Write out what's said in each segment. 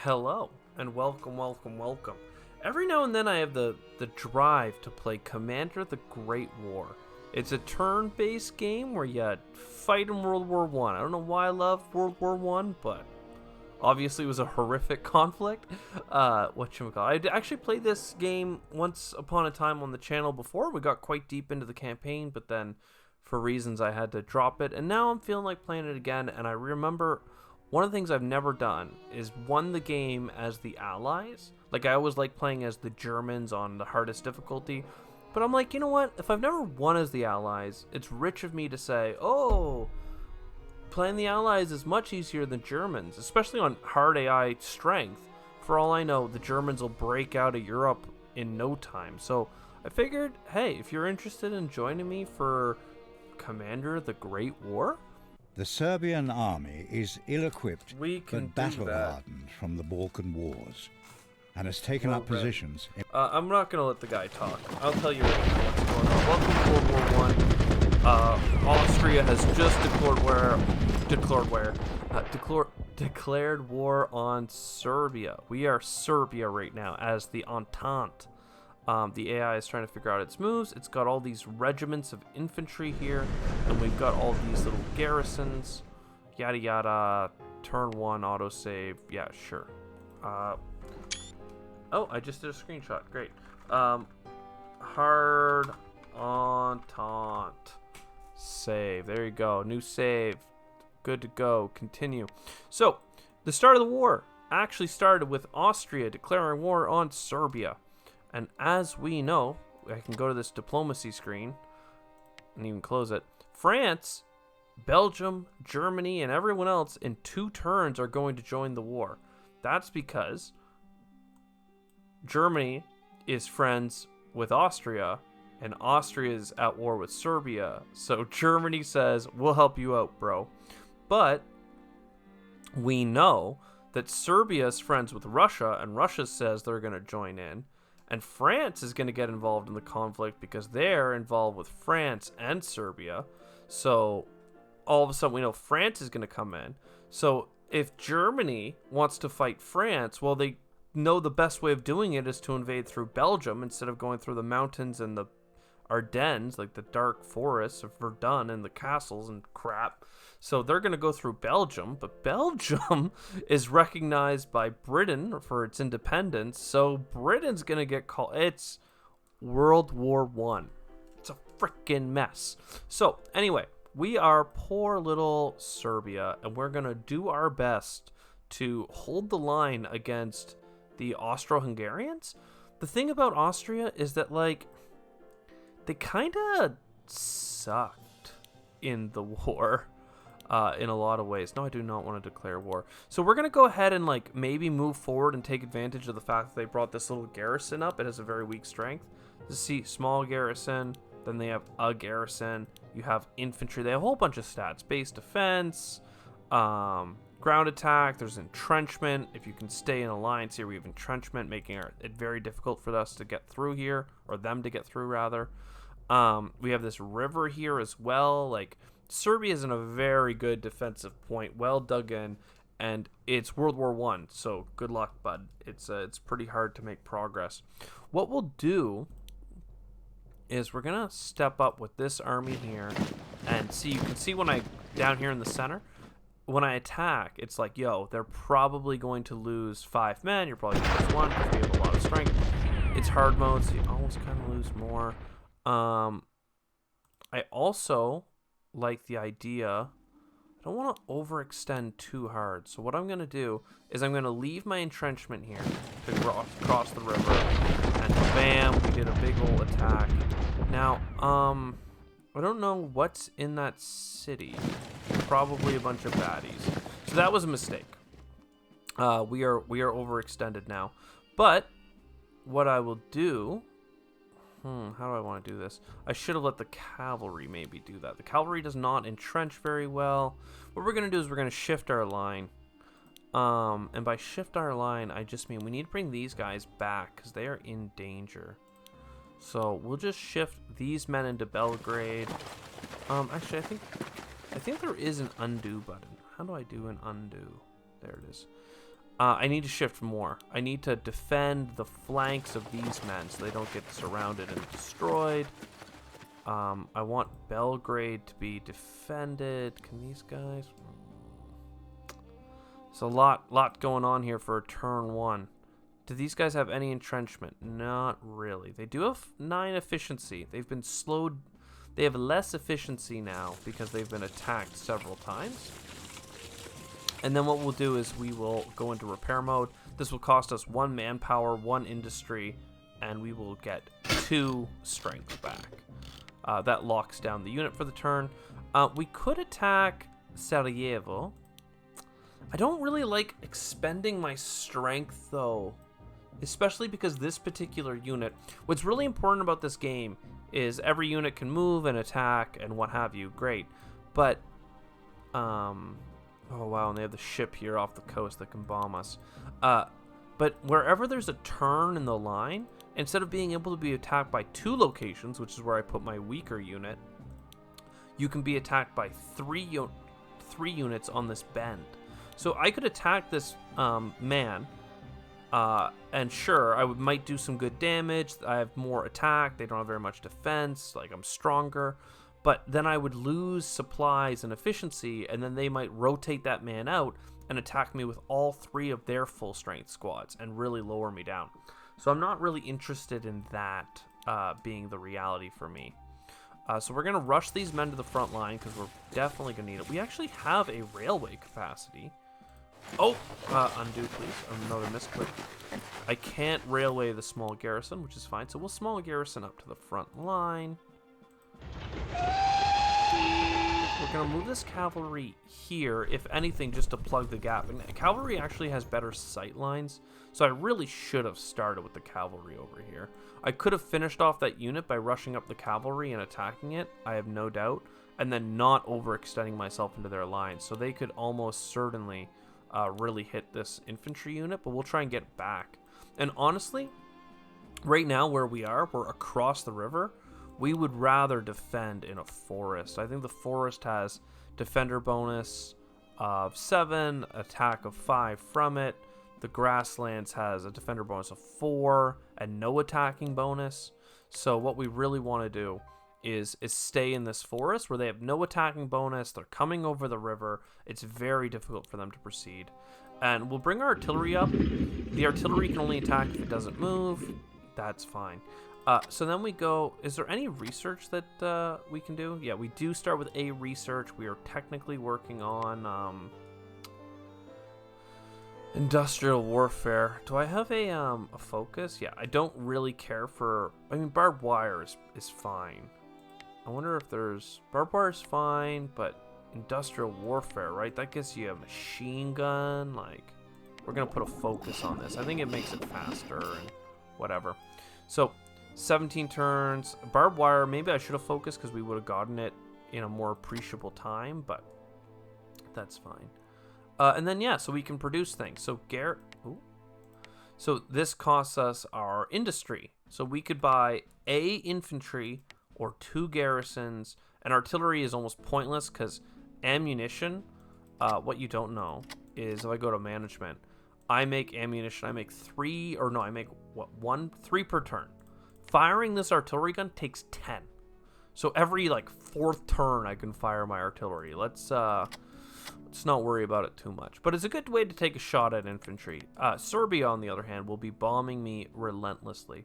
Hello, and welcome, welcome, welcome. Every now and then I have the drive to play Commander the Great War. It's a turn-based game where you fight in World War One. I don't know why I love World War One, but obviously it was a horrific conflict. Whatchamacallit. I actually played this game once upon a time on the channel before. We got quite deep into the campaign, but then for reasons I had to drop it. And now I'm feeling like playing it again, and I remember one of the things I've never done is won the game as the Allies. Like, I always like playing as the Germans on the hardest difficulty. But I'm like, you know what? If I've never won as the Allies, it's rich of me to say, oh, playing the Allies is much easier than Germans, especially on hard AI strength. For all I know, the Germans will break out of Europe in no time. So I figured, hey, if you're interested in joining me for Commander the Great War, the Serbian army is ill-equipped we can but battle-hardened from the Balkan Wars, and has taken up positions. I'm not gonna let the guy talk. I'll tell you right now what's going on. Welcome to World War One. Austria has just declared war on Serbia. We are Serbia right now as the Entente. The AI is trying to figure out its moves. It's got all these regiments of infantry here, and we've got all these little garrisons. Yada yada. Turn one, autosave. Yeah, sure. Oh, I just did a screenshot. Great. Hard Entente. Save. There you go. New save. Good to go. Continue. So, the start of the war actually started with Austria declaring war on Serbia. And as we know, I can go to this diplomacy screen and even close it. France, Belgium, Germany, and everyone else in 2 turns are going to join the war. That's because Germany is friends with Austria, and Austria is at war with Serbia. So Germany says, we'll help you out, bro. But we know that Serbia is friends with Russia, and Russia says they're going to join in. And France is going to get involved in the conflict because they're involved with France and Serbia. So all of a sudden we know France is going to come in. So if Germany wants to fight France, well, they know the best way of doing it is to invade through Belgium instead of going through the mountains and the Ardennes, like the dark forests of Verdun and the castles and crap. So they're going to go through Belgium, but Belgium is recognized by Britain for its independence, so Britain's going to get called. It's World War One. It's a freaking mess. So anyway, we are poor little Serbia, and we're going to do our best to hold the line against the Austro-Hungarians. The thing about Austria is that, like, they kind of sucked in the war in a lot of ways. No, I do not want to declare war. So we're going to go ahead and, like, maybe move forward and take advantage of the fact that they brought this little garrison up. It has a very weak strength. You see, small garrison, then they have a garrison. You have infantry. They have a whole bunch of stats. Base defense, ground attack. There's entrenchment. If you can stay in alliance here, we have entrenchment, making it very difficult for us to get through here, or them to get through, rather. We have this river here as well. Like, Serbia is in a very good defensive point, well dug in, and it's World War One. So good luck, bud. It's pretty hard to make progress. What we'll do is we're gonna step up with this army here, and see. You can see when I down here in the center, when I attack, it's like, yo, they're probably going to lose 5 men. You're probably going to lose 1 because we have a lot of strength. It's hard mode, so you almost kind of lose more. I also like the idea. I don't want to overextend too hard. So what I'm going to do is I'm going to leave my entrenchment here to cross the river. And bam, we did a big old attack. Now, I don't know what's in that city. Probably a bunch of baddies. So that was a mistake. We are overextended now. But what I will do, how do I want to do this? I should have let the cavalry maybe do that. The cavalry does not entrench very well. What we're going to do is we're going to shift our line. And by shift our line, I just mean we need to bring these guys back because they are in danger. So we'll just shift these men into Belgrade. Actually, I think there is an undo button. How do I do an undo? There it is. I need to shift more. I need to defend the flanks of these men so they don't get surrounded and destroyed. I want Belgrade to be defended. Can these guys? There's a lot going on here for turn 1. Do these guys have any entrenchment? Not really. They do have 9 efficiency. They've been slowed. They have less efficiency now because they've been attacked several times. And then what we'll do is we will go into repair mode. This will cost us 1 manpower, 1 industry, and we will get 2 strength back. That locks down the unit for the turn. We could attack Sarajevo. I don't really like expending my strength, though, especially because this particular unit, what's really important about this game is every unit can move and attack and what have you. Great. But, oh wow, and they have the ship here off the coast that can bomb us. But wherever there's a turn in the line, instead of being able to be attacked by 2 locations, which is where I put my weaker unit, you can be attacked by 3 units on this bend. So I could attack this man, and sure, I might do some good damage. I have more attack. They don't have very much defense. Like, I'm stronger. But then I would lose supplies and efficiency, and then they might rotate that man out and attack me with all 3 of their full strength squads and really lower me down. So I'm not really interested in that being the reality for me. So we're going to rush these men to the front line because we're definitely going to need it. We actually have a railway capacity. Oh, undo please. Another misclick. I can't railway the small garrison, which is fine. So we'll small garrison up to the front line. We're going to move this cavalry here, if anything, just to plug the gap. And cavalry actually has better sight lines, so I really should have started with the cavalry over here. I could have finished off that unit by rushing up the cavalry and attacking it, I have no doubt, and then not overextending myself into their lines. So they could almost certainly really hit this infantry unit, but we'll try and get back. And honestly, right now where we are, we're across the river. We would rather defend in a forest. I think the forest has defender bonus of 7, attack of 5 from it. The grasslands has a defender bonus of 4 and no attacking bonus. So what we really want to do is stay in this forest where they have no attacking bonus. They're coming over the river. It's very difficult for them to proceed. And we'll bring our artillery up. The artillery can only attack if it doesn't move. That's fine. So then we go, is there any research that we can do? Yeah, we do start with a research. We are technically working on industrial warfare. Do I have a focus? Yeah, I don't really care for, I mean, barbed wire is fine. I wonder if there's, barbed wire is fine, but industrial warfare, right? That gives you a machine gun. Like, we're going to put a focus on this. I think it makes it faster and whatever. So 17 turns. Barbed wire, maybe I should have focused because we would have gotten it in a more appreciable time, but that's fine. And then, yeah, so we can produce things. So So this costs us our industry. So we could buy a infantry or 2 garrisons, and artillery is almost pointless because ammunition, what you don't know is if I go to management, I make ammunition, I make 3, or no, I make what, 3 per turn. Firing this artillery gun takes 10. So every like 4th turn I can fire my artillery. Let's not worry about it too much. But it's a good way to take a shot at infantry. Serbia, on the other hand, will be bombing me relentlessly.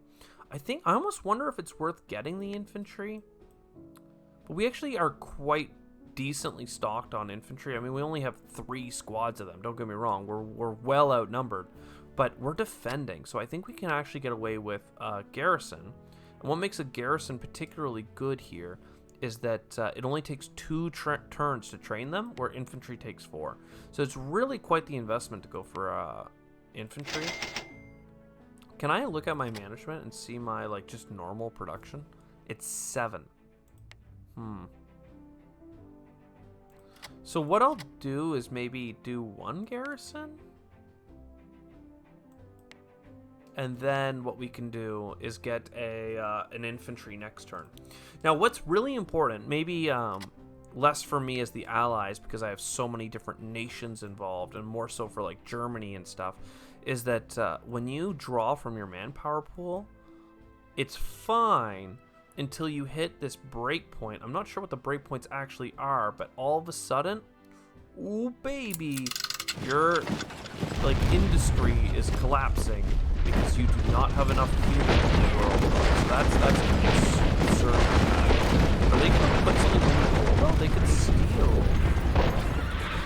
I almost wonder if it's worth getting the infantry. But we actually are quite decently stocked on infantry. I mean, we only have 3 squads of them. Don't get me wrong. We're well outnumbered. But we're defending, so I think we can actually get away with a garrison. And what makes a garrison particularly good here is that it only takes 2 turns to train them, where infantry takes 4. So it's really quite the investment to go for infantry. Can I look at my management and see my like just normal production? It's 7. So what I'll do is maybe do 1 garrison. And then what we can do is get an infantry next turn. Now, what's really important, maybe less for me as the allies because I have so many different nations involved, and more so for like Germany and stuff, is that when you draw from your manpower pool, it's fine until you hit this break point. I'm not sure what the break points actually are, but all of a sudden, ooh baby, your like industry is collapsing because you do not have enough humans in the world. So that's absurd. Are they gonna put something in the hole though? They could steal.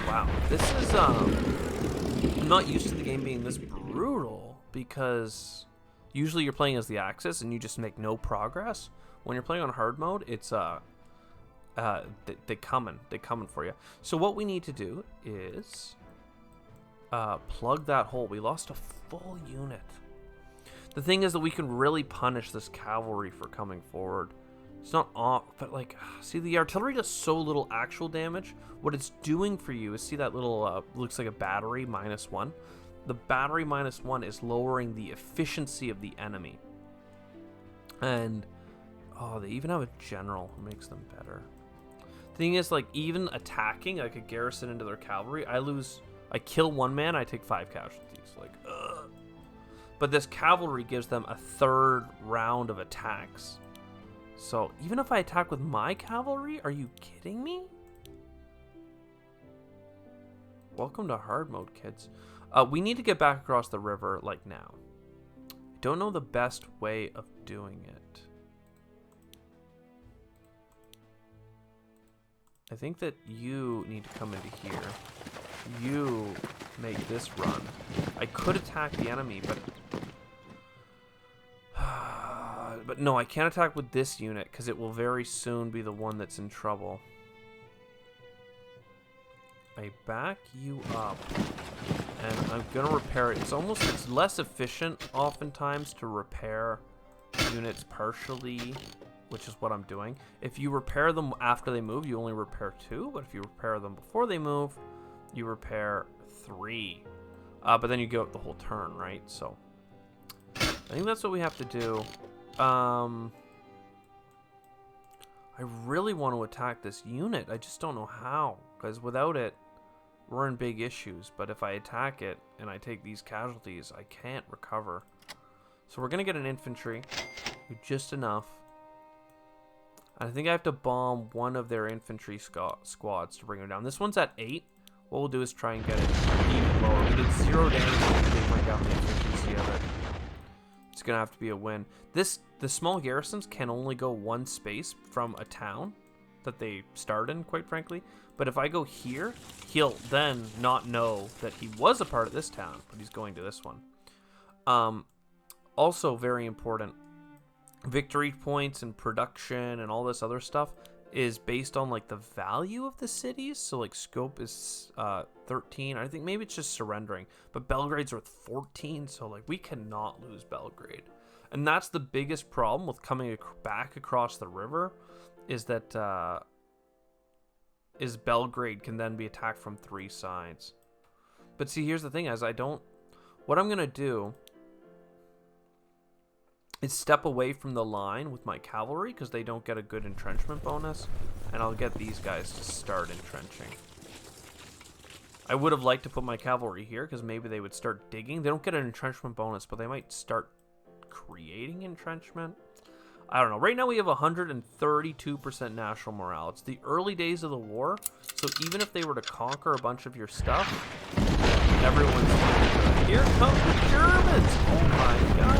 Wow, this is I'm not used to the game being this brutal, because usually you're playing as the Axis and you just make no progress. When you're playing on hard mode, it's they coming for you. So what we need to do is plug that hole. We lost a full unit. The thing is that we can really punish this cavalry for coming forward. It's not off, but like, see, the artillery does so little actual damage. What it's doing for you is, see that little looks like a battery -1. The battery -1 is lowering the efficiency of the enemy. And oh, they even have a general who makes them better. Thing is, like, even attacking like a garrison into their cavalry, I kill one man, I take 5 casualties. Like, ugh. But this cavalry gives them a 3rd round of attacks. So even if I attack with my cavalry, are you kidding me? Welcome to hard mode, kids. We need to get back across the river, like, now. Don't know the best way of doing it. I think that you need to come into here. You make this run. I could attack the enemy, but no, I can't attack with this unit because it will very soon be the one that's in trouble. I back you up, and I'm gonna repair it. It's less efficient oftentimes to repair units partially, which is what I'm doing. If you repair them after they move, you only repair 2, but if you repair them before they move, you repair 3. But then you go up the whole turn, right? So I think that's what we have to do. I really want to attack this unit. I just don't know how, because without it, we're in big issues. But if I attack it and I take these casualties, I can't recover. So we're going to get an infantry, just enough. And I think I have to bomb one of their infantry squads to bring them down. This one's at 8. What we'll do is try and get it even lower. We did 0 damage to bring down the efficiency of it. It's going to have to be a win. The small garrisons can only go 1 space from a town that they start in, quite frankly. But if I go here, he'll then not know that he was a part of this town, but he's going to this one. Also very important, victory points and production and all this other stuff is based on like the value of the cities. So like Scope is 13. I think maybe it's just surrendering, but Belgrade's worth 14. So like we cannot lose Belgrade, and that's the biggest problem with coming back across the river, is that is Belgrade can then be attacked from 3 sides. But see, here's the thing: what I'm gonna do is step away from the line with my cavalry because they don't get a good entrenchment bonus, and I'll get these guys to start entrenching. I would have liked to put my cavalry here because maybe they would start digging. They don't get an entrenchment bonus, but they might start creating entrenchment. I don't know. Right now we have 132% national morale. It's the early days of the war, so even if they were to conquer a bunch of your stuff, everyone's like, here come the Germans! Oh my god!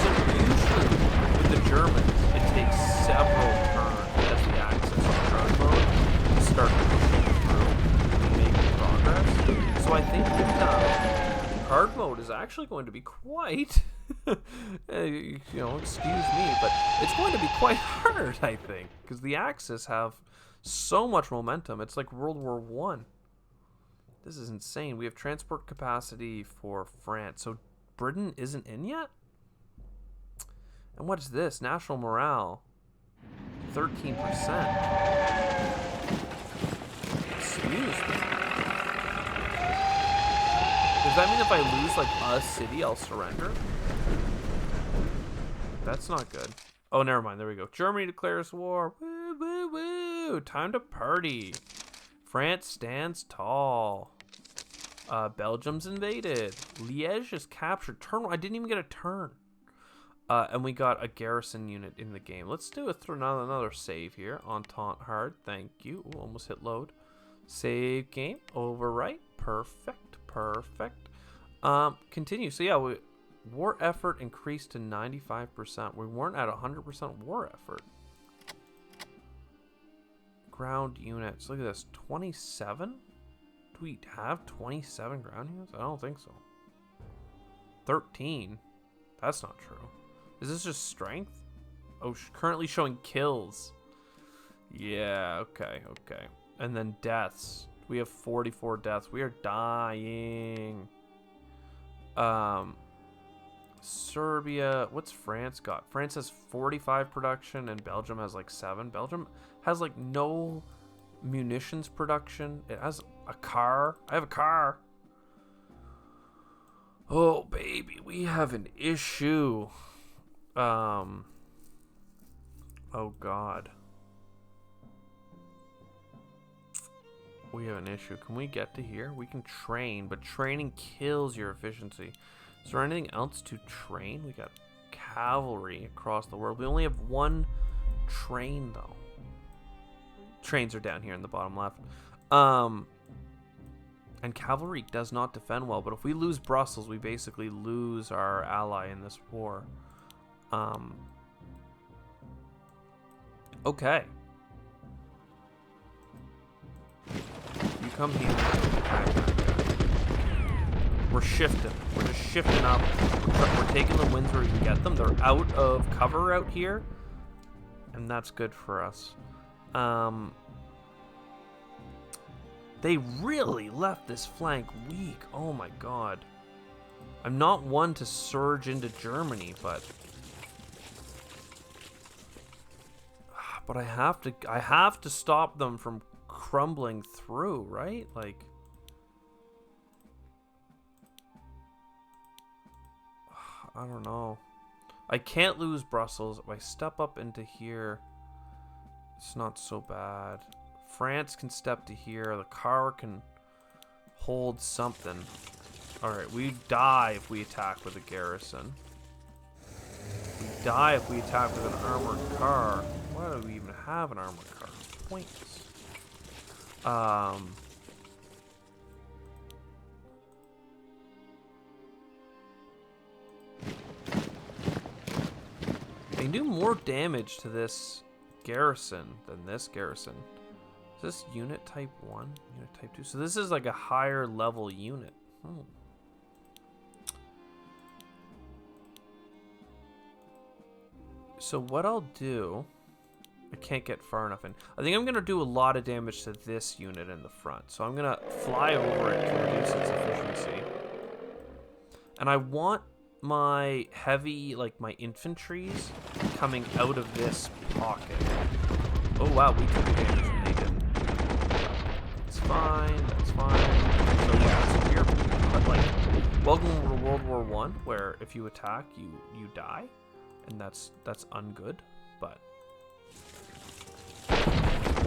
So usually, with the Germans, it takes several turns as the Axis on hard mode to start pushing through and making progress. So I think that hard mode is actually going to be quite, you know, excuse me, but it's going to be quite hard, I think, because the Axis have so much momentum. It's like World War I. This is insane. We have transport capacity for France. So Britain isn't in yet? And what is this? National morale. 13%. Excuse me. Does that mean if I lose, like, a city, I'll surrender? That's not good. Oh, never mind. There we go. Germany declares war. Woo, woo, woo. 2. Time to party. France stands tall. Belgium's invaded. Liège is captured. Turn. I didn't even get a turn. And we got a garrison unit in the game. Let's do another save here. Entente hard. Thank you. Ooh, almost hit load. Save game. Overwrite. Perfect. Perfect. Continue. So yeah, war effort increased to 95%. We weren't at 100% war effort. Ground units. Look at this. 27? Do we have 27 ground units? I don't think so. 13? That's not true. Is this just strength? Oh, currently showing kills. Yeah, okay, okay. And then deaths. We have 44 deaths. We are dying. Serbia. What's France got? France has 45 production and Belgium has like 7. Belgium has like no munitions production. It has a car. I have a car. Oh, baby. We have an issue. Oh, God. We have an issue. Can we get to here? We can train, but training kills your efficiency. Is there anything else to train? We got cavalry across the world. We only have 1 train, though. Trains are down here in the bottom left. And cavalry does not defend well, but if we lose Brussels, we basically lose our ally in this war. Okay. You come here. We're shifting. We're just shifting up. We're taking the wins where we can get them. They're out of cover out here, and that's good for us. They really left this flank weak. Oh my God. I'm not one to surge into Germany, but I have to stop them from crumbling through, right? Like, I don't know. I can't lose Brussels. If I step up into here, it's not so bad. France can step to here. The car can hold something. Alright, we die if we attack with a garrison. We die if we attack with an armored car. Why do we even have an armored car? Points. They do more damage to this garrison than this garrison. Is this unit type 1? Unit type 2? So this is like a higher level unit. So what I'll do... I can't get far enough in. I think I'm going to do a lot of damage to this unit in the front. So I'm going to fly over it to reduce its efficiency. And I want my heavy, like my infantries, coming out of this pocket. Oh wow, we took damage and they didn't. It's fine, that's fine. So yeah, so we're like, welcome to World War I, where if you attack, you die. And that's ungood, but... 2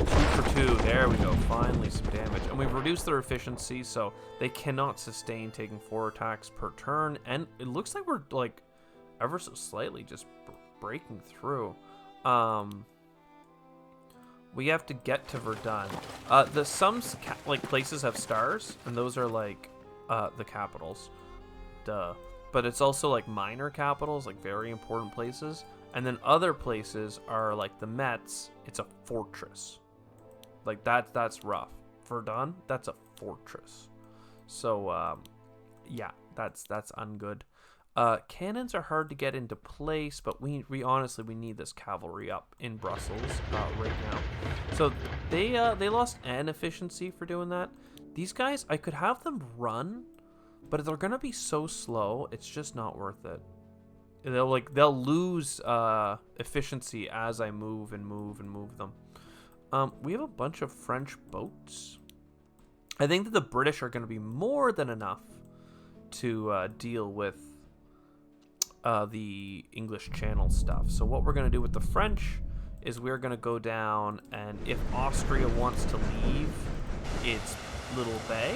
for 2, there we go, finally some damage. And we've reduced their efficiency, so they cannot sustain taking 4 attacks per turn. And it looks like we're, like, ever so slightly just breaking through. We have to get to Verdun. Some places have stars, and those are, like, the capitals. Duh. But it's also, like, minor capitals, like, very important places. And then other places are, like, the Metz. It's a fortress. Like, that's rough. Verdun, that's a fortress. So, yeah, that's ungood. Cannons are hard to get into place, but we honestly, we need this cavalry up in Brussels right now. So, they lost an efficiency for doing that. These guys, I could have them run, but they're gonna be so slow, it's just not worth it. They'll lose efficiency as I move them. We have a bunch of French boats. I think that the British are going to be more than enough to deal with the English Channel stuff. So what we're going to do with the French is we're going to go down, and if Austria wants to leave its little bay,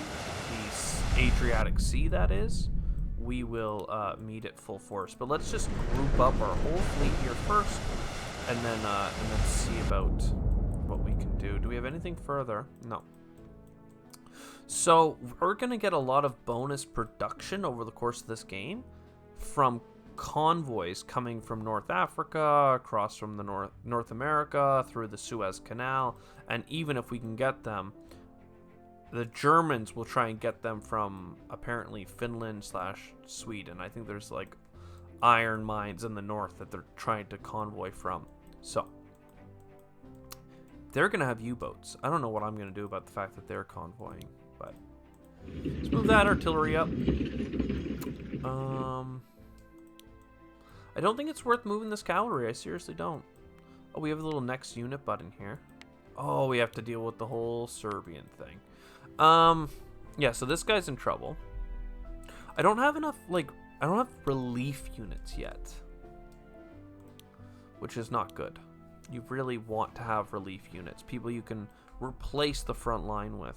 the Adriatic Sea that is, we will meet at full force. But let's just group up our whole fleet here first, and then see about what we can do. Do we have anything further? No. So we're going to get a lot of bonus production over the course of this game from convoys coming from North Africa, across from the North America, through the Suez Canal, and even if we can get them, the Germans will try and get them from apparently Finland/Sweden. I think there's like iron mines in the north that they're trying to convoy from. So they're going to have U-boats. I don't know what I'm going to do about the fact that they're convoying, but let's move that artillery up. I don't think it's worth moving this cavalry. I seriously don't. Oh, we have a little next unit button here. Oh, we have to deal with the whole Serbian thing. Yeah, so this guy's in trouble. I don't have enough, like, I don't have relief units yet, which is not good. You really want to have relief units, people you can replace the front line with.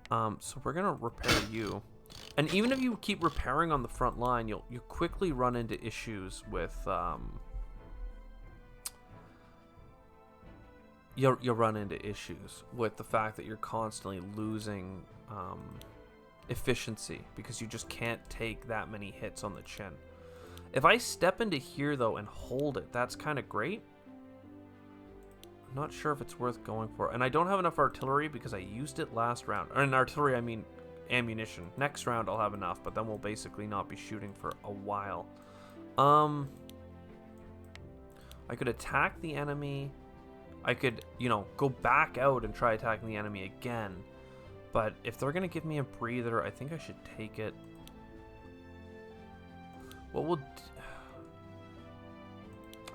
So we're gonna repair you, and even if you keep repairing on the front line, you'll quickly run into issues with you'll run into issues with the fact that you're constantly losing efficiency because you just can't take that many hits on the chin. If I step into here though and hold it, that's kind of great. I'm not sure if it's worth going for. And I don't have enough artillery because I used it last round. Or in artillery, I mean ammunition. Next round I'll have enough, but then we'll basically not be shooting for a while. I could attack the enemy. I could, you know, go back out and try attacking the enemy again. But if they're going to give me a breather, I think I should take it. What will...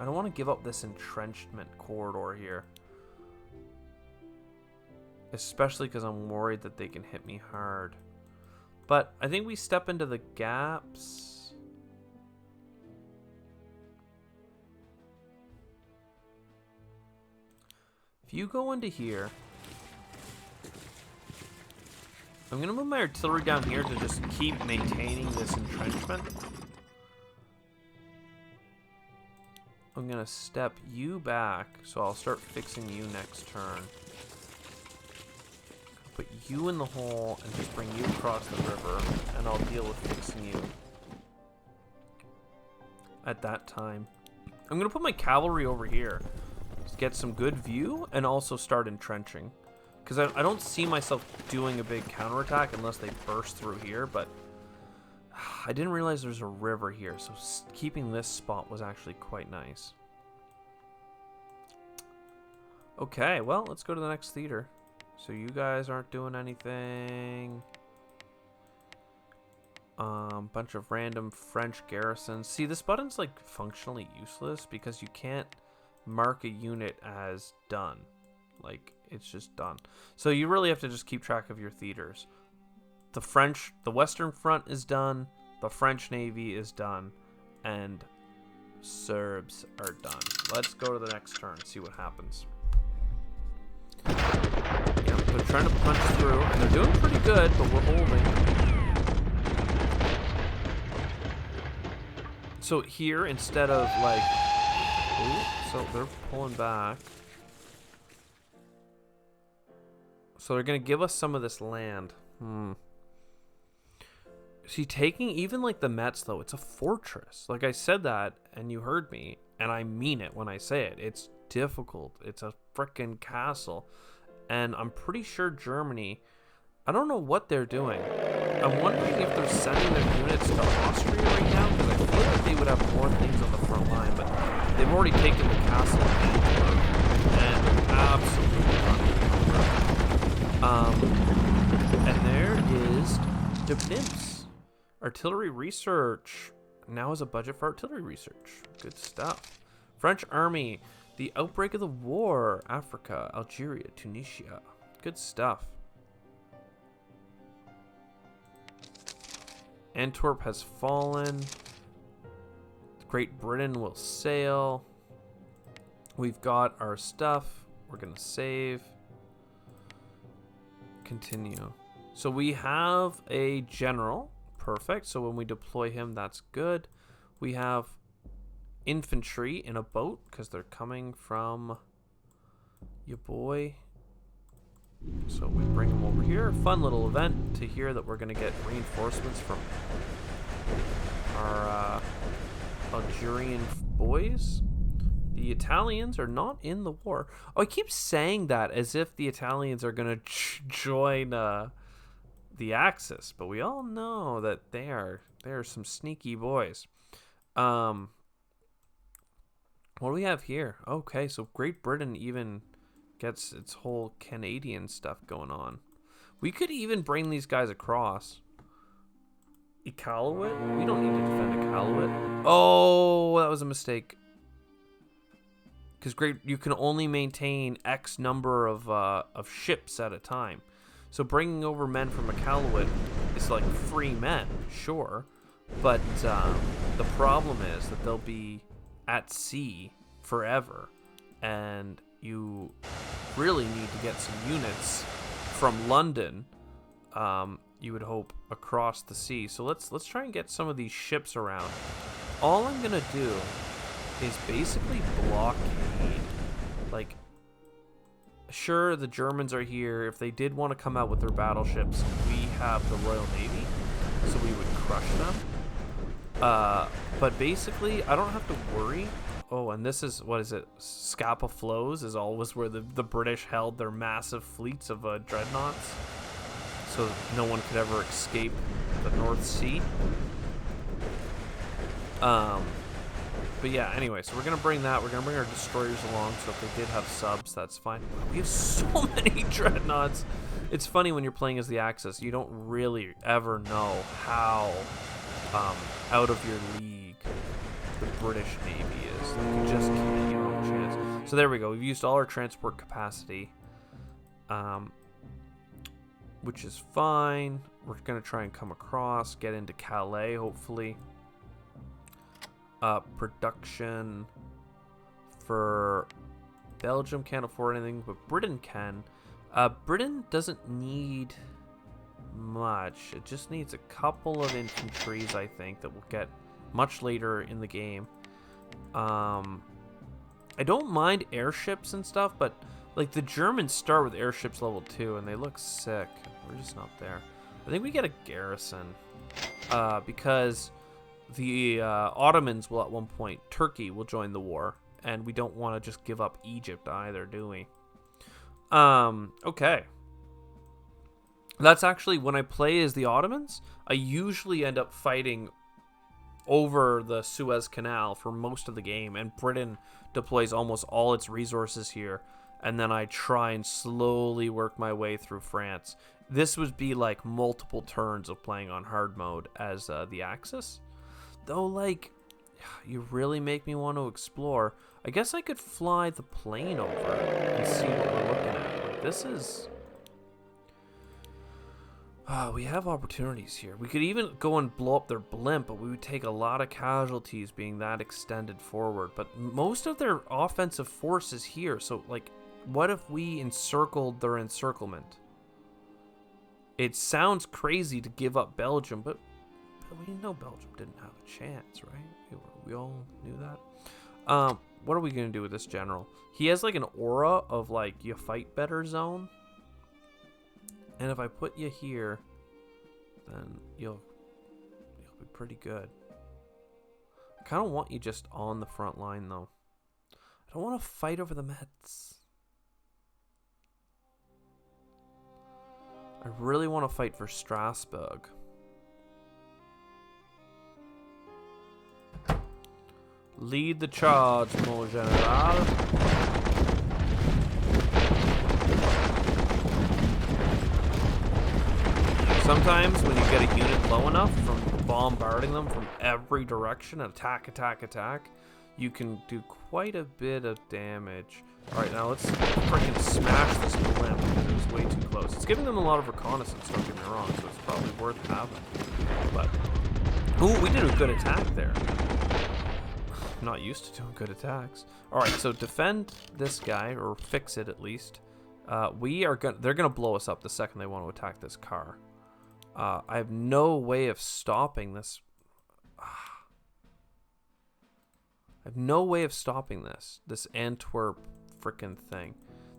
I don't want to give up this entrenchment corridor here. Especially because I'm worried that they can hit me hard. But I think we step into the gaps. If you go into here, I'm going to move my artillery down here to just keep maintaining this entrenchment. I'm going to step you back, so I'll start fixing you next turn. Put you in the hole and just bring you across the river, and I'll deal with fixing you at that time. I'm going to put my cavalry over here to get some good view and also start entrenching. Because I don't see myself doing a big counterattack unless they burst through here, but I didn't realize there's a river here, so keeping this spot was actually quite nice. Okay, well, let's go to the next theater. So you guys aren't doing anything. Bunch of random French garrisons. See, this button's like functionally useless because you can't mark a unit as done. Like, it's just done. So you really have to just keep track of your theaters. The Western Front is done. The French Navy is done, and Serbs are done. Let's go to the next turn, see what happens. Yeah, they're trying to punch through, and they're doing pretty good, but we're holding. So here, instead of like, so they're pulling back. So they're gonna give us some of this land. See, taking even like the Metz though, it's a fortress. Like I said that, and you heard me, and I mean it when I say it. It's difficult. It's a frickin' castle, and I'm pretty sure Germany. I don't know what they're doing. I'm wondering if they're sending their units to Austria right now, because I feel like they would have more things on the front line, but they've already taken the castle of Antwerp, and absolutely not. And there is Dubnims. Artillery research. Now is a budget for artillery research. Good stuff. French army. The outbreak of the war. Africa, Algeria, Tunisia. Good stuff. Antwerp has fallen. Great Britain will sail. We've got our stuff. We're going to save. Continue. So we have a general. Perfect. So when we deploy him, that's good. We have infantry in a boat because they're coming from your boy. So we bring them over here. Fun little event to hear that we're going to get reinforcements from our Algerian boys. The Italians are not in the war. Oh, I keep saying that as if the Italians are going to join the Axis, but we all know that they are some sneaky boys. What do we have here? Okay, so Great Britain even gets its whole Canadian stuff going on. We could even bring these guys across. Iqaluit? We don't need to defend Iqaluit. Oh, that was a mistake. Because you can only maintain X number of ships at a time. So bringing over men from Iqaluit is like free men, sure. But the problem is that they'll be at sea forever. And you really need to get some units from London, you would hope, across the sea. So let's try and get some of these ships around. All I'm going to do is basically blockade. Like, sure, the Germans are here. If they did want to come out with their battleships, we have the Royal Navy, so we would crush them. But basically, I don't have to worry. Oh, and this is, what is it? Scapa Flows is always where the British held their massive fleets of dreadnoughts. So no one could ever escape the North Sea. But yeah, anyway, so we're going to bring that. We're going to bring our destroyers along, so if they did have subs, that's fine. We have so many dreadnoughts. It's funny when you're playing as the Axis. You don't really ever know how out of your league the British Navy is. You just can't, you know, chance. So there we go. We've used all our transport capacity, which is fine. We're going to try and come across, get into Calais, hopefully. Production for Belgium can't afford anything, but Britain can. Britain doesn't need much. It just needs a couple of infantries, I think, that we'll get much later in the game. I don't mind airships and stuff, but like the Germans start with airships level 2 and they look sick. We're just not there. I think we get a garrison because the Ottomans will at one point, Turkey will join the war, and we don't want to just give up Egypt either, do we? Okay. That's actually, when I play as the Ottomans, I usually end up fighting over the Suez Canal for most of the game, and Britain deploys almost all its resources here, and then I try and slowly work my way through France. This would be like multiple turns of playing on hard mode as the Axis. Though, like, you really make me want to explore. I guess I could fly the plane over and see what we're looking at. Like, this is... we have opportunities here. We could even go and blow up their blimp, but we would take a lot of casualties being that extended forward. But most of their offensive force is here. So, like, what if we encircled their encirclement? It sounds crazy to give up Belgium, but we know Belgium didn't have a chance, right? We all knew that. What are we going to do with this general? He has like an aura of like, you fight better zone. And if I put you here, then you'll be pretty good. I kind of want you just on the front line, though. I don't want to fight over the Mets. I really want to fight for Strasbourg. Lead the charge, mon general. Sometimes when you get a unit low enough from bombarding them from every direction, attack, you can do quite a bit of damage. Alright, now let's freaking smash this blimp because it was way too close. It's giving them a lot of reconnaissance, don't get me wrong, so it's probably worth having. But, ooh, we did a good attack there. not used to doing good attacks. All right, so defend this guy, or fix it at least. They're gonna blow us up the second they want to attack this car. I have no way of stopping this. I have no way of stopping this Antwerp frickin' thing.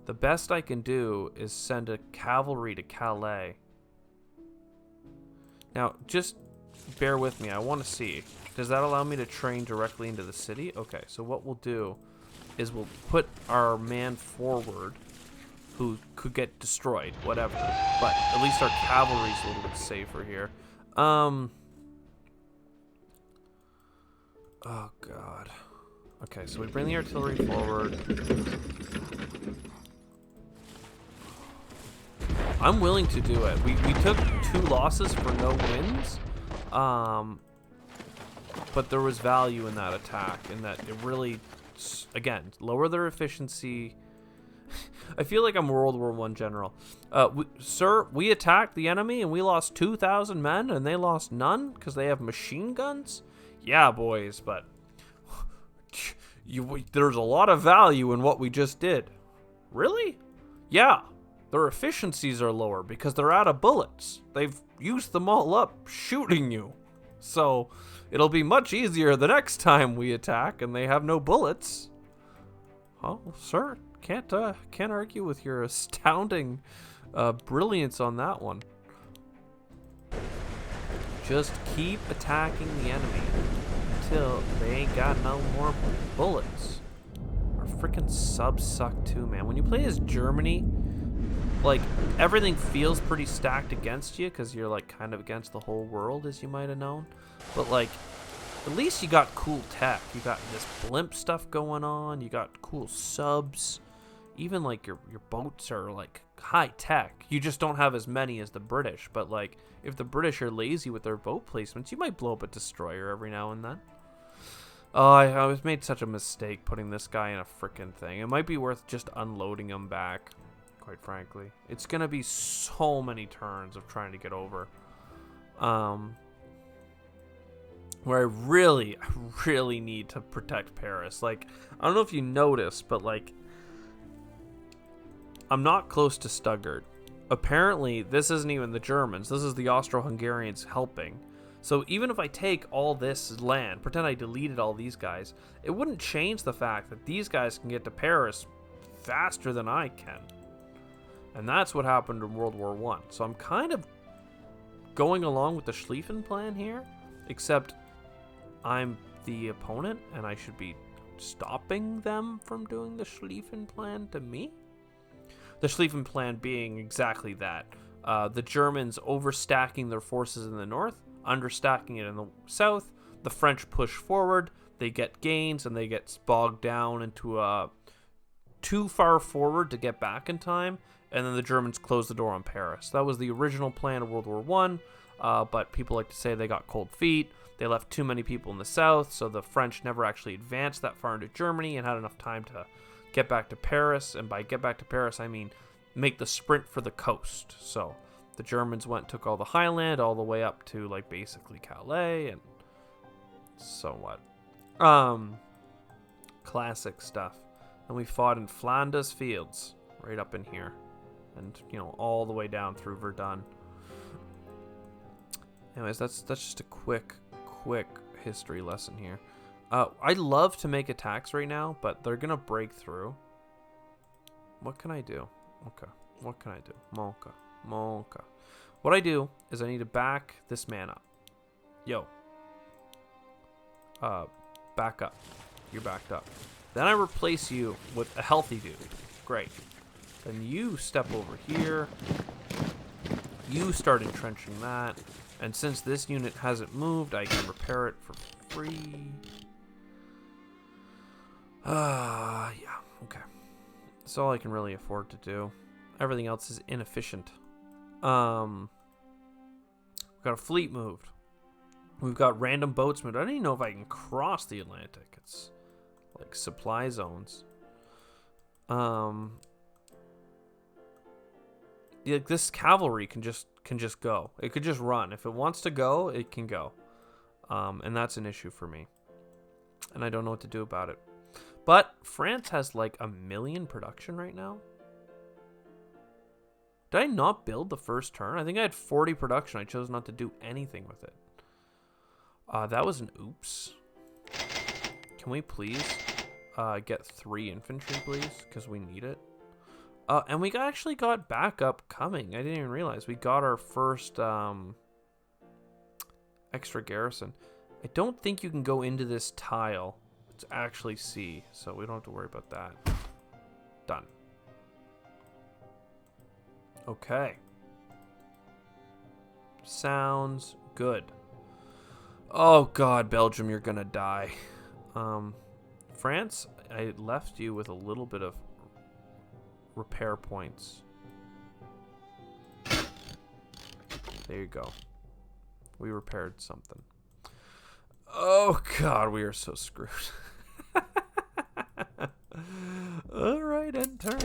The best I can do is send a cavalry to Calais. Now, just bear with me. I want to see. Does that allow me to train directly into the city? Okay, so what we'll do is we'll put our man forward who could get destroyed, whatever. But at least our cavalry's a little bit safer here. Oh, God. Okay, so we bring the artillery forward. I'm willing to do it. We took 2 losses for no wins. But there was value in that attack, in that it really, again, lower their efficiency. I feel like I'm World War I general. Sir, we attacked the enemy and we lost 2,000 men and they lost none because they have machine guns? Yeah, boys, but there's a lot of value in what we just did. Really? Yeah. Their efficiencies are lower because they're out of bullets. They've used them all up shooting you. So it'll be much easier the next time we attack and they have no bullets. Oh, sir, can't argue with your astounding brilliance on that one. Just keep attacking the enemy until they ain't got no more bullets. Our freaking subs suck too, man. When you play as Germany, like, everything feels pretty stacked against you because you're, like, kind of against the whole world, as you might have known. But, like, at least you got cool tech. You got this blimp stuff going on. You got cool subs. Even, like, your boats are, like, high tech. You just don't have as many as the British. But, like, if the British are lazy with their boat placements, you might blow up a destroyer every now and then. Oh, I was made such a mistake putting this guy in a frickin' thing. It might be worth just unloading him back. Quite frankly, it's gonna be so many turns of trying to get over, where I really need to protect Paris. Like, I don't know if you noticed, but like, I'm not close to Stuttgart. Apparently, this isn't even the Germans. This is the Austro-Hungarians helping. So even if I take all this land, pretend I deleted all these guys, it wouldn't change the fact that these guys can get to Paris faster than I can. And that's what happened in World War I. So I'm kind of going along with the Schlieffen plan here, except I'm the opponent and I should be stopping them from doing the Schlieffen plan to me. The Schlieffen plan being exactly that. The Germans overstacking their forces in the north, understacking it in the south. The French push forward, they get gains, and they get bogged down into too far forward to get back in time. And then the Germans closed the door on Paris. That was the original plan of World War I, but people like to say they got cold feet. They left too many people in the south, so the French never actually advanced that far into Germany and had enough time to get back to Paris. And by get back to Paris, I mean make the sprint for the coast. So the Germans took all the highland all the way up to, like, basically Calais, and so what? Classic stuff. And we fought in Flanders fields, right up in here. And, you know, all the way down through Verdun. Anyways, that's just a quick history lesson here. I'd love to make attacks right now, but they're gonna break through. What can I do? Okay, what can I do? Monka. What I do is I need to back this man up. Yo. Back up. You're backed up. Then I replace you with a healthy dude. Great. Then you step over here. You start entrenching that. And since this unit hasn't moved, I can repair it for free. Yeah, okay. That's all I can really afford to do. Everything else is inefficient. We've got a fleet moved. We've got random boats moved. I don't even know if I can cross the Atlantic. It's like supply zones. Yeah, this cavalry can just go. It could just run. If it wants to go, it can go. And that's an issue for me. And I don't know what to do about it. But France has like 1 million production right now. Did I not build the first turn? I think I had 40 production. I chose not to do anything with it. That was an oops. Can we please get 3 infantry, please? Because we need it. And we actually got backup coming. I didn't even realize. We got our first extra garrison. I don't think you can go into this tile to actually see, so we don't have to worry about that. Done. Okay. Sounds good. Oh god, Belgium, you're gonna die. France, I left you with a little bit of repair points. There you go. We repaired something. Oh god, we are so screwed. Alright, end turn.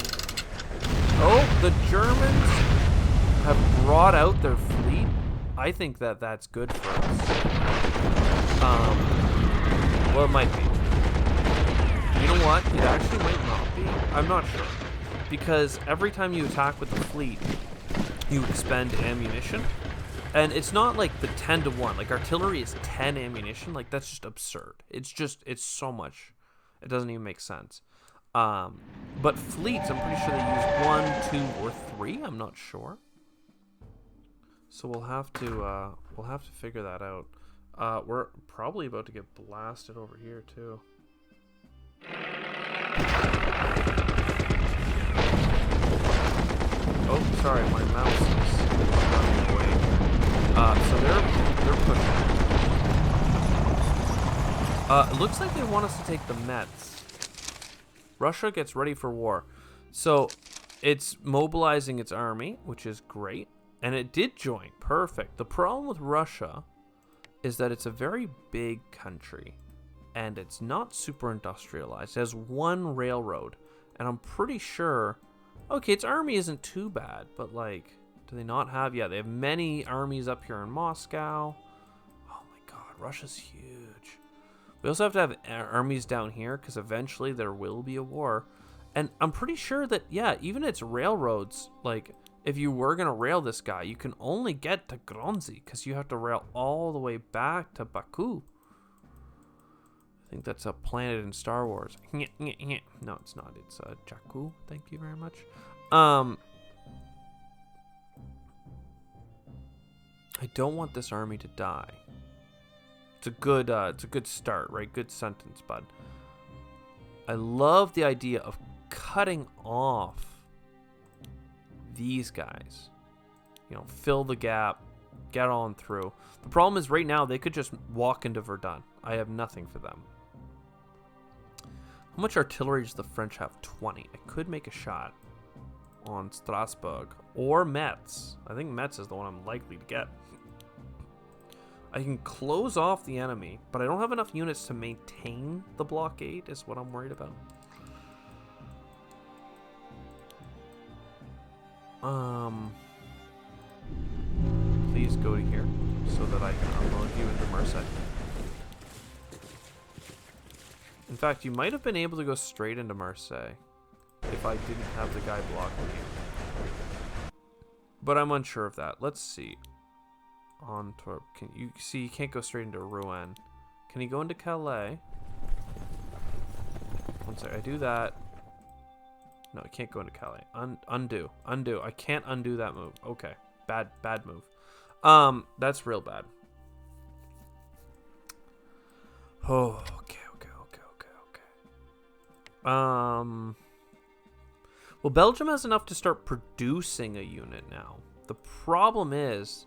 Oh, the Germans have brought out their fleet. I think that that's good for us. Well, it might be. You know what? It actually might not be. I'm not sure. Because every time you attack with the fleet, you expend ammunition. And it's not like the 10 to 1. Like, artillery is 10 ammunition. Like, that's just absurd. It's so much. It doesn't even make sense. But fleets, I'm pretty sure they use 1, 2, or 3. I'm not sure. So we'll have to figure that out. We're probably about to get blasted over here too. Oh, sorry, my mouse is running away. So they're pushing. It looks like they want us to take the Metz. Russia gets ready for war. So it's mobilizing its army, which is great. And it did join. Perfect. The problem with Russia is that it's a very big country. And it's not super industrialized. It has 1 railroad. And I'm pretty sure... Okay, its army isn't too bad. But, like, do they not have... Yeah, they have many armies up here in Moscow. Oh, my God. Russia's huge. We also have to have armies down here. Because eventually there will be a war. And I'm pretty sure that, yeah, even its railroads, like... If you were going to rail this guy, you can only get to Grozny because you have to rail all the way back to Baku. I think that's a planet in Star Wars. No, it's not. It's Jakku. Thank you very much. I don't want this army to die. It's a good start, right? Good sentence, bud. I love the idea of cutting off these guys, you know, fill the gap, get on through. The problem is right now they could just walk into Verdun. I have nothing for them. How much artillery does the French have? 20. I could make a shot on Strasbourg or Metz. I think Metz is the one I'm likely to get. I can close off the enemy, but I don't have enough units to maintain the blockade is what I'm worried about. Please go to here so that I can unload you into Marseille. In fact, you might have been able to go straight into Marseille if I didn't have the guy blocking you. But I'm unsure of that. Let's see. Antwerp. Can you see? You can't go straight into Rouen. Can he go into Calais? One sec. I do that. No, I can't go into Calais. Undo. I can't undo that move. Okay. Bad move. That's real bad. Oh, okay. Well, Belgium has enough to start producing a unit now. The problem is,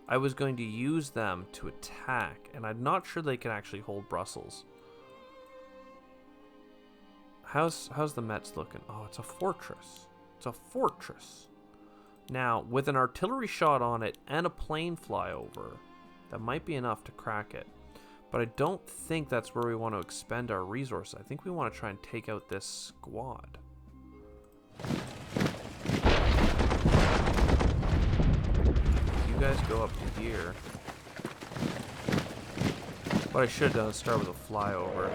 I was going to use them to attack, and I'm not sure they can actually hold Brussels. How's the Metz looking? Oh, it's a fortress. It's a fortress. Now, with an artillery shot on it and a plane flyover, that might be enough to crack it. But I don't think that's where we want to expend our resources. I think we want to try and take out this squad. You guys go up to here. What I should have done is start with a flyover.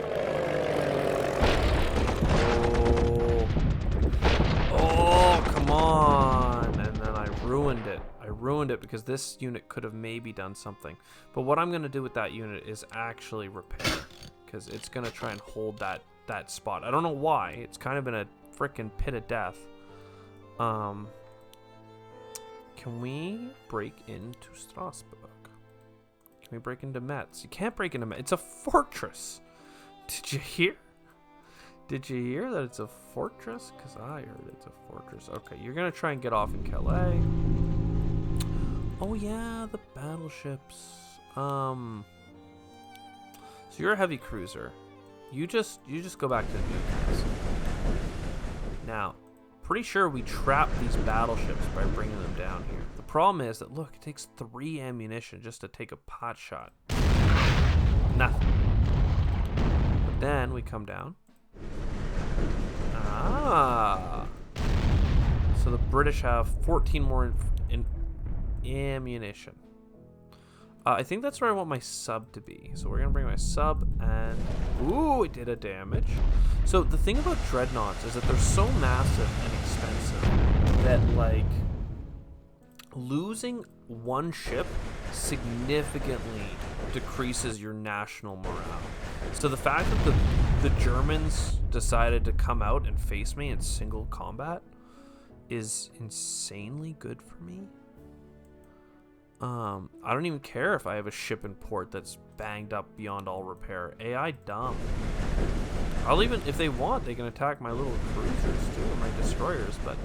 Oh, come on. And then I ruined it. I ruined it because this unit could have maybe done something. But what I'm going to do with that unit is actually repair. Because it's going to try and hold that spot. I don't know why. It's kind of in a freaking pit of death. Can we break into Strasbourg? Can we break into Metz? You can't break into Metz. It's a fortress. Did you hear? Did you hear that it's a fortress? Because I heard it's a fortress. Okay, you're going to try and get off in Calais. Oh, yeah, the battleships. So you're a heavy cruiser. You just go back to Newcastle. Now, pretty sure we trap these battleships by bringing them down here. The problem is that, look, it takes 3 ammunition just to take a pot shot. Nothing. But then we come down. So the British have 14 more in ammunition. I think that's where I want my sub to be. So we're going to bring my sub and... Ooh, it did a damage. So the thing about dreadnoughts is that they're so massive and expensive that, like, losing one ship significantly decreases your national morale. So the fact that the Germans decided to come out and face me in single combat is insanely good for me. I don't even care if I have a ship in port that's banged up beyond all repair. AI dumb. I'll even, if they want, they can attack my little cruisers too, and my destroyers, but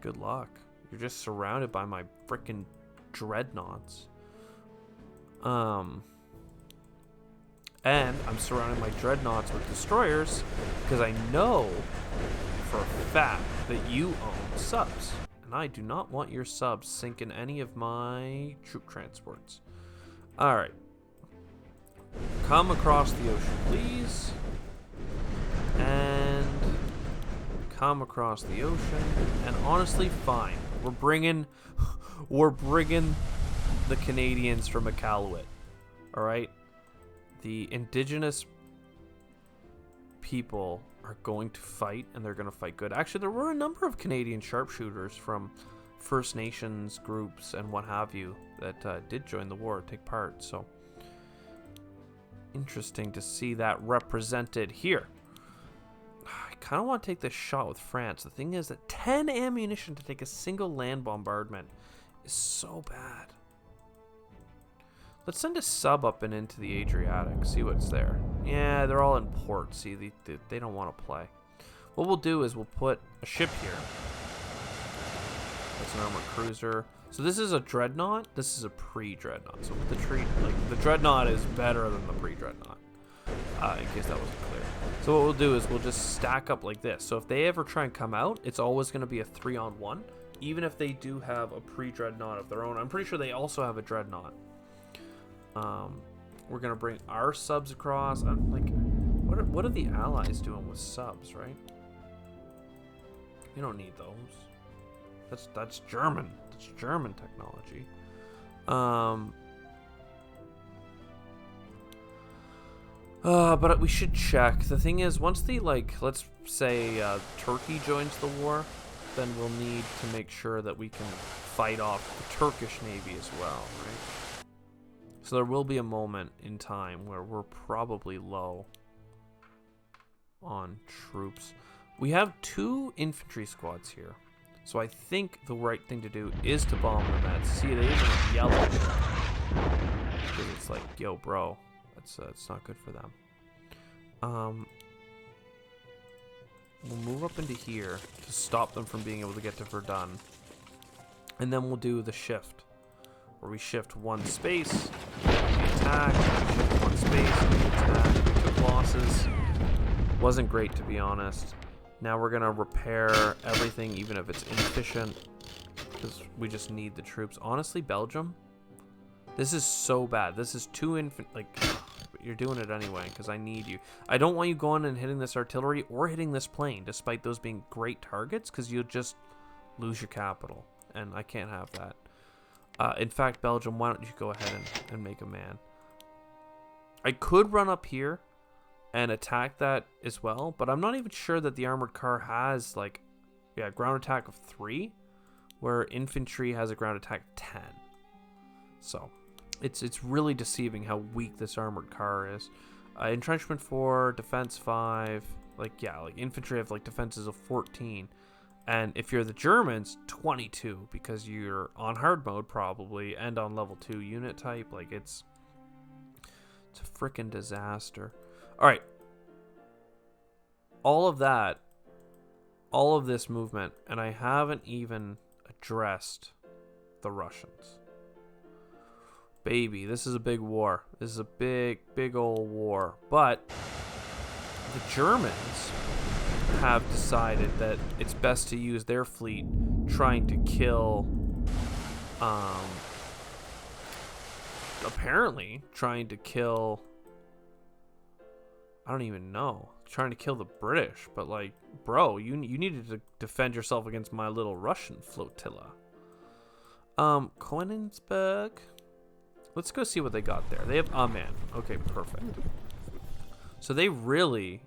good luck. You're just surrounded by my frickin' dreadnoughts. And I'm surrounding my dreadnoughts with destroyers because I know for a fact that you own subs. And I do not want your subs sinking any of my troop transports. Alright. Come across the ocean, please. And come across the ocean. And honestly, fine. We're bringing the Canadians from Iqaluit. Alright? The indigenous people are going to fight, and they're going to fight good. Actually, there were a number of Canadian sharpshooters from First Nations groups and what have you that did join the war, take part. So, interesting to see that represented here. I kind of want to take this shot with France. The thing is that 10 ammunition to take a single land bombardment is so bad. Let's send a sub up and into the Adriatic, see what's there. Yeah, they're all in port. See, they don't want to play. What we'll do is we'll put a ship here. That's an armored cruiser. So this is a dreadnought. This is a pre-dreadnought. So with the dreadnought is better than the pre-dreadnought. In case that wasn't clear. So what we'll do is we'll just stack up like this. So if they ever try and come out, it's always going to be a 3-on-1, even if they do have a pre-dreadnought of their own. I'm pretty sure they also have a dreadnought. We're gonna bring our subs across. I'm like, what are the allies doing with subs, right? You don't need those. That's German. That's German technology. But we should check. The thing is, once the, like, let's say Turkey joins the war, then we'll need to make sure that we can fight off the Turkish Navy as well, right? So there will be a moment in time where we're probably low on troops. We have 2 infantry squads here. So I think the right thing to do is to bomb the Mets. See, they even yell at me. Because it's like, yo, bro, it's not good for them. We'll move up into here to stop them from being able to get to Verdun. And then we'll do the shift. Where we shift 1 space, we attack, we shift 1 space, we attack, we took losses. Wasn't great, to be honest. Now we're gonna repair everything, even if it's inefficient, because we just need the troops. Honestly, Belgium, this is so bad. This is too but you're doing it anyway, because I need you. I don't want you going and hitting this artillery or hitting this plane, despite those being great targets, because you'll just lose your capital, and I can't have that. In fact, Belgium, why don't you go ahead and make a man? I could run up here and attack that as well, but I'm not even sure that the armored car has like, yeah, ground attack of 3, where infantry has a ground attack 10. So it's really deceiving how weak this armored car is. Entrenchment 4, defense 5, like yeah, like infantry have like defenses of 14, and if you're the Germans, 22, because you're on hard mode probably and on level 2 unit type. Like it's a freaking disaster. All right, all of that, all of this movement, and I haven't even addressed the Russians. Baby, this is a big war. This is a big old war. But the Germans have decided that it's best to use their fleet trying to kill, apparently trying to kill, I don't even know, trying to kill the British. But like, bro, you needed to defend yourself against my little Russian flotilla. Königsberg. Let's go see what they got there. They have Amman. Okay, perfect. So they really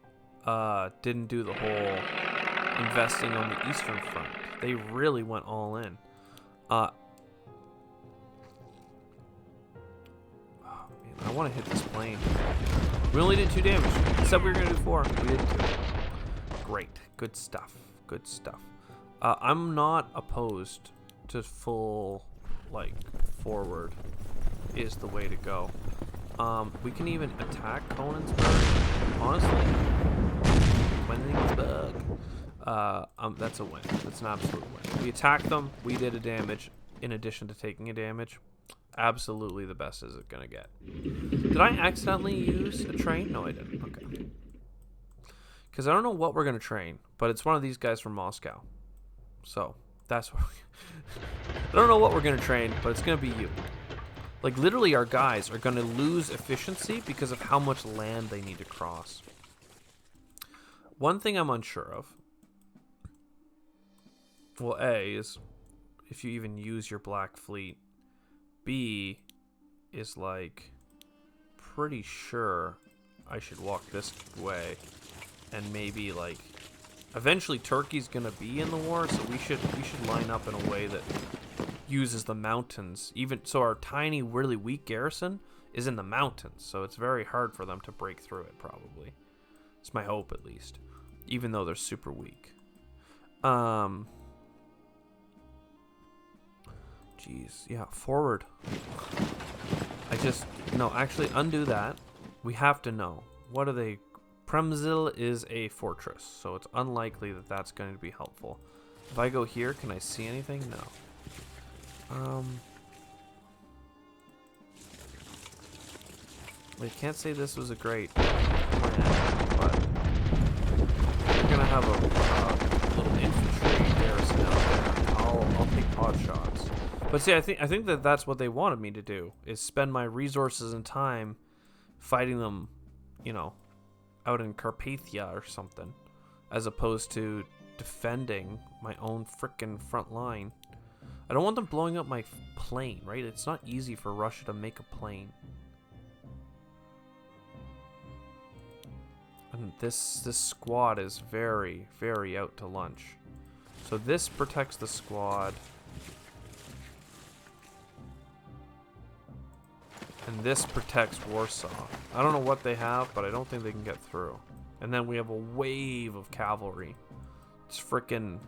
didn't do the whole investing on the Eastern Front. They really went all in. Oh, man, I want to hit this plane. We only did 2 damage. Said we were going to do 4. We did 2. Great. Good stuff. Good stuff. I'm not opposed to full, like, forward is the way to go. We can even attack Königsberg, honestly. Königsberg. That's a win. That's an absolute win. We attacked them. We did a damage in addition to taking a damage. Absolutely the best is it gonna get. Did I accidentally use a train? No, I didn't. Okay. Because I don't know what we're gonna train, but it's one of these guys from Moscow. So that's what I don't know what we're gonna train, but it's gonna be you. Like, literally, our guys are going to lose efficiency because of how much land they need to cross. One thing I'm unsure of, well, A, is if you even use your Black Fleet. B, is, like, pretty sure I should walk this way. And maybe, like, eventually Turkey's going to be in the war, so we should line up in a way that uses the mountains. Even so, our tiny, really weak garrison is in the mountains, so it's very hard for them to break through it, probably. It's my hope, at least, even though they're super weak. Jeez, yeah, forward. No, actually, undo that. We have to know. What are they? Przemysl is a fortress, so it's unlikely that that's going to be helpful. If I go here, can I see anything? No. I can't say this was a great plan, but we're gonna have a little infantry garrison out there. I'll take pot shots. But see, I think that that's what they wanted me to do, is spend my resources and time fighting them, you know, out in Carpathia or something, as opposed to defending my own frickin' front line. I don't want them blowing up my plane, right? It's not easy for Russia to make a plane. And this squad is very, very out to lunch. So this protects the squad. And this protects Warsaw. I don't know what they have, but I don't think they can get through. And then we have a wave of cavalry. It's frickin'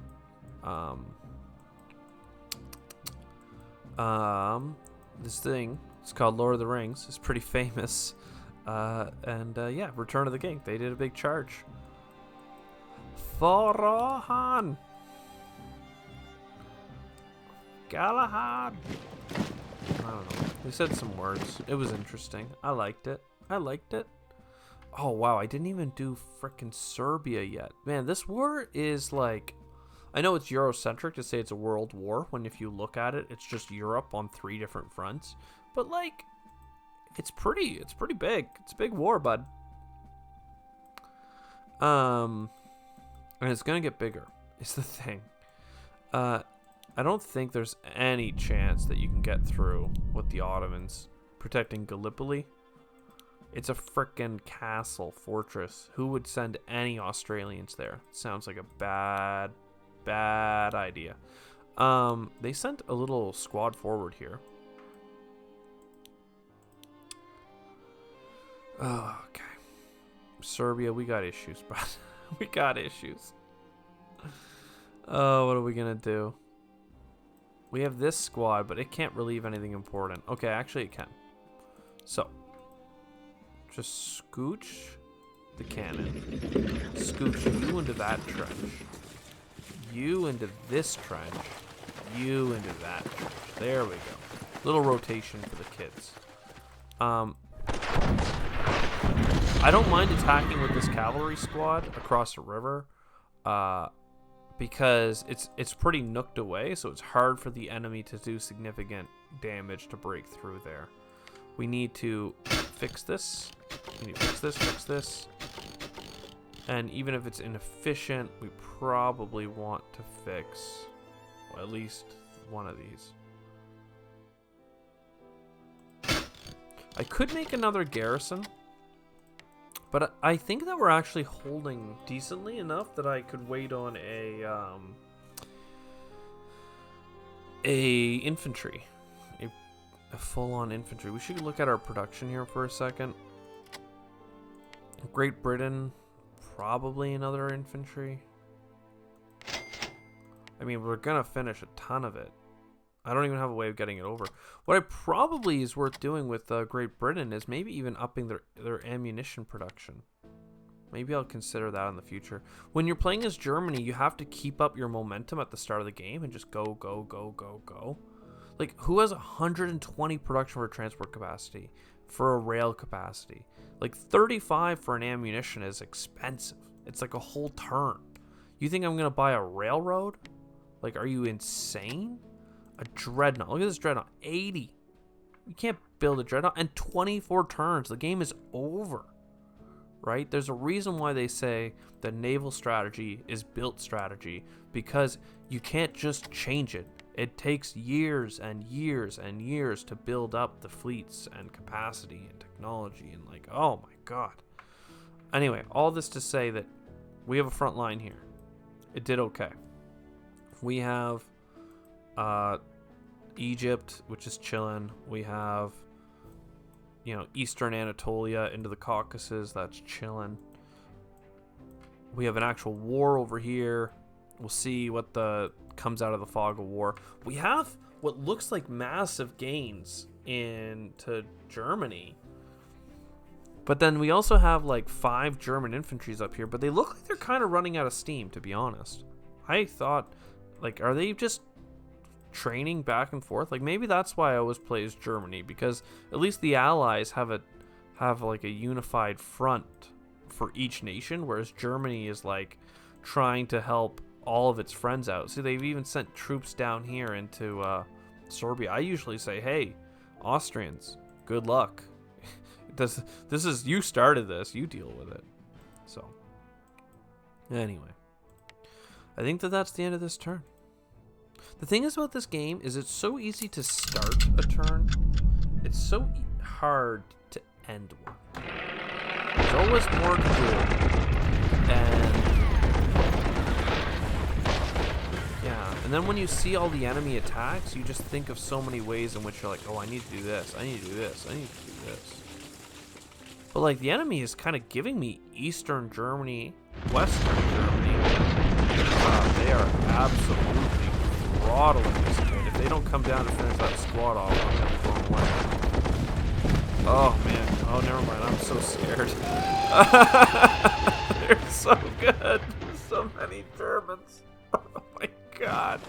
this thing, it's called Lord of the Rings. It's pretty famous. Yeah, Return of the King. They did a big charge. For Rohan! Galahad! I don't know. They said some words. It was interesting. I liked it. Oh, wow. I didn't even do frickin' Serbia yet. Man, this war is like... I know it's Eurocentric to say it's a world war, when if you look at it, it's just Europe on 3 different fronts. But, like, it's pretty big. It's a big war, bud. And it's gonna get bigger, is the thing. I don't think there's any chance that you can get through with the Ottomans protecting Gallipoli. It's a frickin' castle, fortress. Who would send any Australians there? Sounds like a bad idea. They sent a little squad forward here. Oh, okay. Serbia, we got issues, bro. We got issues. Oh, what are we gonna do? We have this squad, but it can't relieve anything important. Okay, actually it can. So, just scooch the cannon. Scooch you into that trench. You into this trench. You into that trench. There we go. Little rotation for the kids. I don't mind attacking with this cavalry squad across the river, because it's pretty nooked away, so it's hard for the enemy to do significant damage to break through there. We need to fix this. We need to fix this. And even if it's inefficient, we probably want to fix, well, at least one of these. I could make another garrison, but I think that we're actually holding decently enough that I could wait on a infantry, a full-on infantry. We should look at our production here for a second. Great Britain, probably another infantry. I mean, we're gonna finish a ton of it. I don't even have a way of getting it over. What I probably is worth doing with Great Britain is maybe even upping their ammunition production. Maybe I'll consider that in the future. When you're playing as Germany, you have to keep up your momentum at the start of the game and just go, go, go, go, go. Like, who has 120 production for transport capacity, for a rail capacity? Like, 35 for an ammunition is expensive. It's like a whole turn. You think I'm going to buy a railroad? Like, are you insane? A dreadnought. Look at this dreadnought. 80. You can't build a dreadnought. And 24 turns. The game is over. Right? There's a reason why they say that naval strategy is built strategy. Because you can't just change it. It takes years and years and years to build up the fleets and capacity and technology. And like, oh my god. Anyway, all this to say that we have a front line here. It did okay. We have Egypt, which is chilling. We have, you know, Eastern Anatolia into the Caucasus. That's chilling. We have an actual war over here. We'll see what comes out of the fog of war. We have what looks like massive gains into Germany. But then we also have like 5 German infantries up here, but they look like they're kind of running out of steam, to be honest. I thought, like, are they just training back and forth? Like, maybe that's why I always play as Germany, because at least the Allies have like a unified front for each nation, whereas Germany is like trying to help all of its friends out. See, they've even sent troops down here into Serbia. I usually say, hey, Austrians, good luck. This is, you started this, you deal with it. So anyway, I think that's the end of this turn. The thing is about this game is it's so easy to start a turn. It's so hard to end one. There's always more to do. And then when you see all the enemy attacks, you just think of so many ways in which you're like, oh, I need to do this. I need to do this. I need to do this. But like, the enemy is kind of giving me Eastern Germany, Western Germany. They are absolutely throttling this kid. If they don't come down to finish that squad off, I'm going to go away. Oh, man. Oh, never mind. I'm so scared. They're so good. So many Germans. Oh, my God.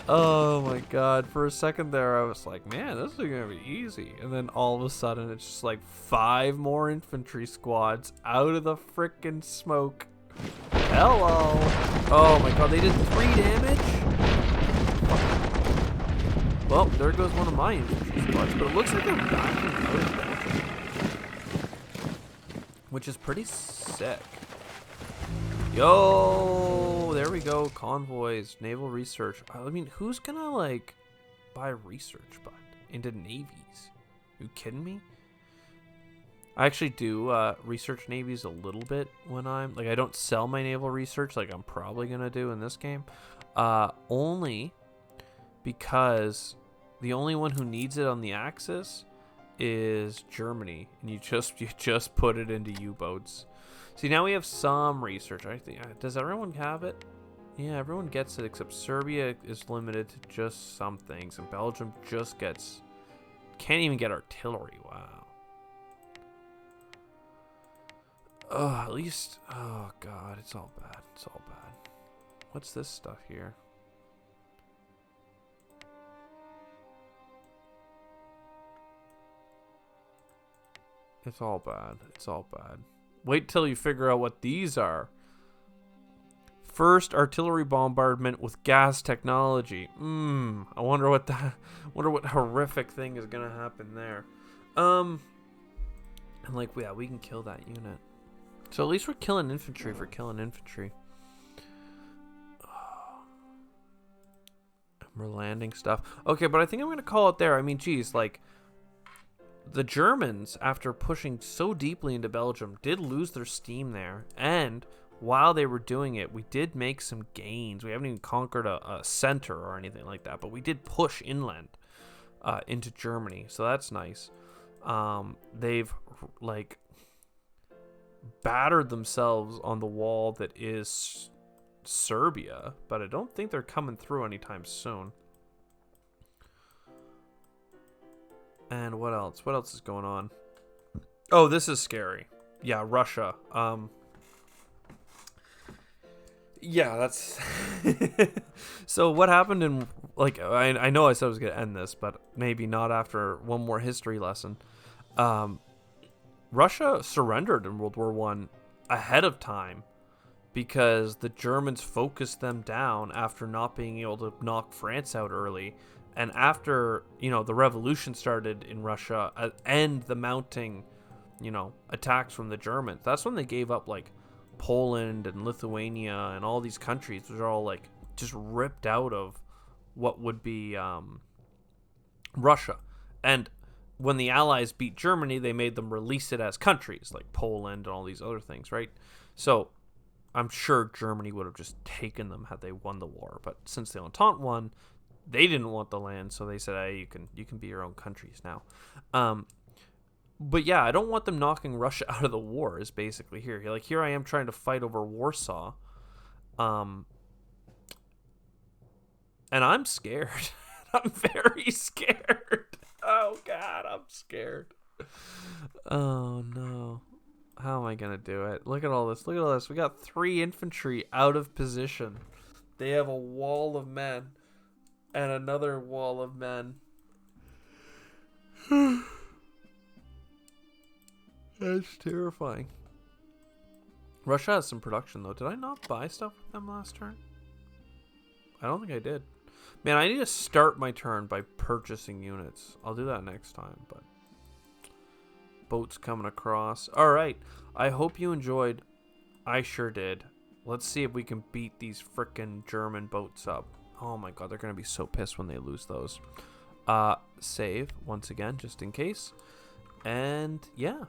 Oh, my God. For a second there, I was like, man, this is going to be easy. And then all of a sudden, it's just like 5 more infantry squads out of the frickin' smoke. Hello. Oh my god, they did 3 damage? Well, there goes one of my infantry squads, but it looks like they're backing out of Belgium, which is pretty sick. Yo, there we go. Convoys, naval research. I mean, who's gonna like buy research bud into navies? You kidding me? I actually do research navies a little bit when I'm like I don't sell my naval research like I'm probably gonna do in this game, only because the only one who needs it on the Axis is Germany, and you just put it into U-boats. See, now we have some research. I think does everyone have it? Yeah, everyone gets it except Serbia is limited to just some things, and Belgium just can't even get artillery. Wow. Oh, at least, oh god, it's all bad. It's all bad. What's this stuff here? It's all bad. It's all bad. Wait till you figure out what these are. First artillery bombardment with gas technology. I wonder what horrific thing is gonna happen there. And like, yeah, we can kill that unit. So at least we're killing infantry for killing infantry. And we're landing stuff. Okay, but I think I'm going to call it there. I mean, geez, like, the Germans, after pushing so deeply into Belgium, did lose their steam there. And while they were doing it, we did make some gains. We haven't even conquered a center or anything like that, but we did push inland into Germany. So that's nice. They've, like, battered themselves on the wall that is Serbia, but I don't think they're coming through anytime soon. And what else? What else is going on? Oh, this is scary. Yeah, Russia. Yeah, that's so what happened in, like, I know I said I was gonna end this, but maybe not after one more history lesson. Russia surrendered in World War I ahead of time because the Germans focused them down after not being able to knock France out early. And after, the revolution started in Russia and the mounting, attacks from the Germans, that's when they gave up, like, Poland and Lithuania and all these countries, which are all, like, just ripped out of what would be Russia. And when the Allies beat Germany, they made them release it as countries, like Poland and all these other things, right? So I'm sure Germany would have just taken them had they won the war. But since the Entente won, they didn't want the land, so they said, hey, you can be your own countries now. But yeah, I don't want them knocking Russia out of the war is basically here. Like, here I am trying to fight over Warsaw. And I'm scared. I'm very scared. Oh, God, I'm scared. Oh, no. How am I going to do it? Look at all this. Look at all this. We got 3 infantry out of position. They have a wall of men. And another wall of men. That's terrifying. Russia has some production, though. Did I not buy stuff with them last turn? I don't think I did. Man, I need to start my turn by purchasing units. I'll do that next time, but boats coming across. All right. I hope you enjoyed. I sure did. Let's see if we can beat these frickin' German boats up. Oh my god, they're going to be so pissed when they lose those. Save once again, just in case. And yeah.